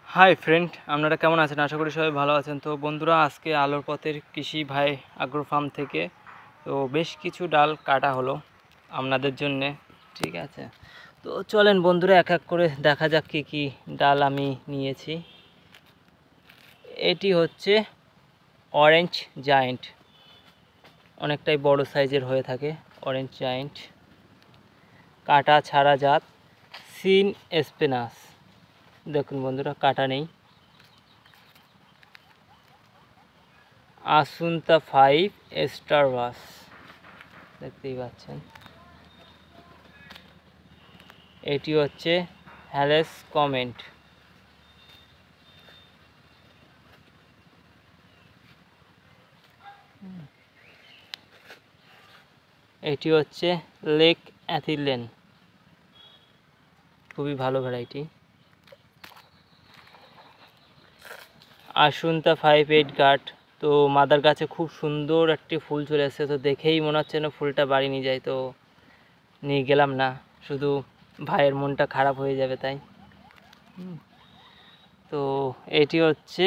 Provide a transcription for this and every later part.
Hi friend, আপনারা কেমন আছেন? আশা করি সবাই ভালো আছেন। তো বন্ধুরা, আজকে আলোর পথের কৃষি ভাই আগ্রো ফার্ম থেকে তো বেশ কিছু ডাল কাটা হলো আপনাদের জন্যে। ঠিক আছে, তো চলেন বন্ধুরা এক এক করে দেখা যাক কী কী ডাল আমি নিয়েছি। এটি হচ্ছে অরেঞ্জ জায়েন্ট, অনেকটাই বড় সাইজের হয়ে থাকে অরেঞ্জ জায়েন্ট। কাটা ছাড়া জাত সিন স্পিনাস, দেখুন বন্ধুরা কাটা নেই। আসুন্তা 5 স্টার বাস, দেখতেই পাচ্ছেন। এটি হচ্ছে হ্যালেস কমেন্ট। এটি হচ্ছে লেক অ্যাথিলেন, খুবই ভালো ভ্যারাইটি। আসুন্তা 5-8 গার্ড, তো মাদার গাছে খুব সুন্দর একটি ফুল চলে এসেছে, তো দেখেই মনে হচ্ছে না ফুলটা বাড়ি নিয়ে যায়, তো নিয়ে গেলাম না, শুধু ভাইয়ের মনটা খারাপ হয়ে যাবে তাই। তো এটি হচ্ছে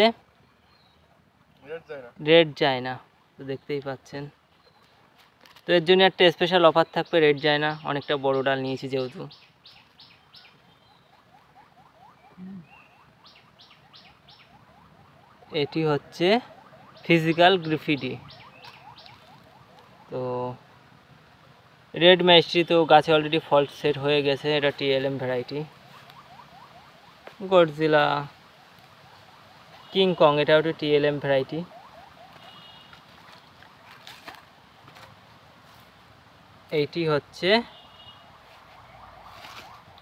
রেড জায়না, তো দেখতেই পাচ্ছেন। তো এর জন্য একটা স্পেশাল অফার থাকবে, রেড জায়না অনেকটা বড় ডাল নিয়েছি যেহেতু। এটি হচ্ছে ফিজিক্যাল গ্রিফিডি, তো রেড ম্যাস্ট্রি, তো গাছে অলরেডি ফল সেট হয়ে গেছে। এটা TLM variety. Godzilla, King Kong, এটা একটা টিএলএম ভ্যারাইটি। এইটি হচ্ছে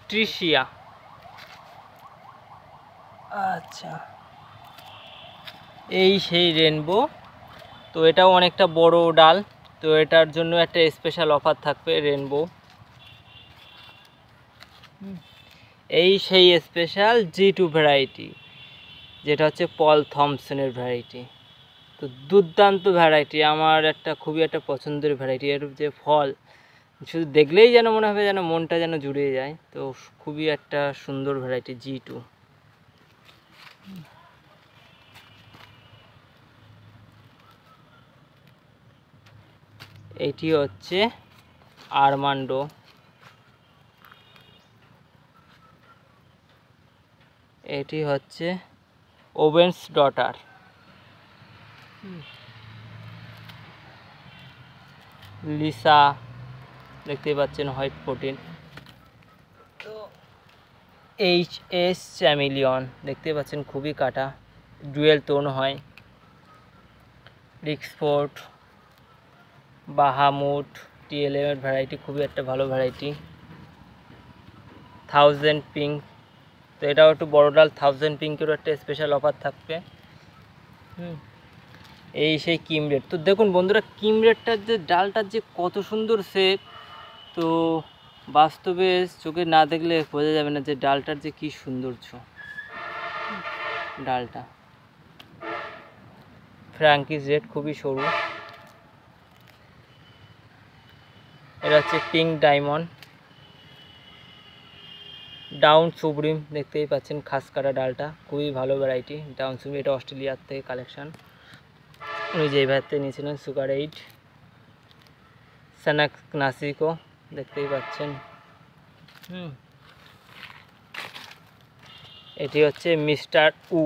ট্রিশিয়া। আচ্ছা, এই সেই রেনবো, তো এটাও অনেকটা বড় ডাল, তো এটার জন্য একটা স্পেশাল অফার থাকবে রেনবো। এই সেই স্পেশাল G2 ভ্যারাইটি, যেটা হচ্ছে পল থমসনের ভ্যারাইটি। তো দুর্দান্ত ভ্যারাইটি, আমার একটা খুবই একটা পছন্দের ভ্যারাইটি। এর যে ফল শুধু দেখলেই যেন মনে হবে যেন মনটা যেন জুড়িয়ে যায়, তো খুবই একটা সুন্দর ভ্যারাইটি G2। এটি হচ্ছে আরমান্ডো। এটি হচ্ছে ওভেন্স ডটার। লিসা, দেখতেই পাচ্ছেন হোয়াইট প্রোটিন। তো HS চ্যামিলিয়ন, দেখতে পাচ্ছেন খুবই কাটা, ডুয়েল টোন হয়। রিক্সফোর্ড, বাহামুট, টিএলএম এর ভ্যারাইটি, খুবই একটা ভালো ভ্যারাইটি। 1000 পিঙ্ক, তো এটাও একটু বড় ডাল। 1000 পিঙ্কেরও একটা স্পেশাল অফার থাকবে। এই সেই কিমরেড, তো দেখুন বন্ধুরা কিমরেডটার যে ডালটার যে কত সুন্দর শেপ, তো বাস্তবে চোখে না দেখলে বোঝা যাবে না যে ডালটার যে কি সৌন্দর্য। ডালটা ফ্র্যাঙ্কিস রেড, খুবই সরু। এটা হচ্ছে পিঙ্ক ডায়মন্ড। ডাউন সুপ্রিম, দেখতেই পাচ্ছেন খাস কাটা ডালটা, খুবই ভালো ভ্যারাইটি ডাউন সুপ্রিম। এটা অস্ট্রেলিয়ার থেকে কালেকশন, উনি যেই ভাইয়ের থেকে নিয়েছিলেন। সুগার 8, সানাক নাসিকো, দেখতেই পাচ্ছেন। এটি হচ্ছে মিস্টার উ।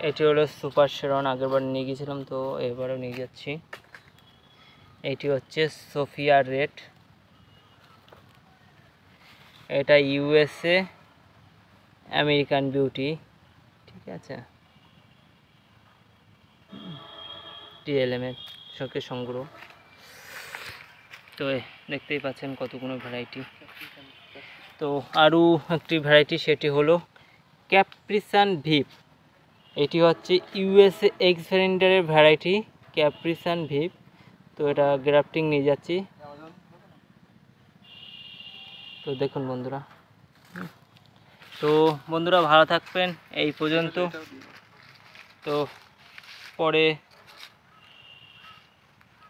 এটি হলো সুপার শেরন, আগেরবার নিয়ে গিয়েছিলাম, তো এবারও নিয়ে যাচ্ছি। এটি হচ্ছে সোফিয়া রেড, এটা USA আমেরিকান বিউটি। ঠিক আছে, টিএলএম এর শখের সংগ্রহ। তো দেখতেই পাচ্ছেন কতগুলো ভ্যারাইটি। তো আরও একটি ভ্যারাইটি, সেটি হলো ক্যাপ্রিসান ভিপ। এটি হচ্ছে USA এক্স ভ্যারিয়েন্টের ভ্যারাইটি ক্যাপ্রিসান ভিপ, তো এটা গ্রাফটিং নিয়ে যাচ্ছি। তো দেখুন বন্ধুরা, তো বন্ধুরা ভালো থাকবেন, এই পর্যন্ত। তো পরে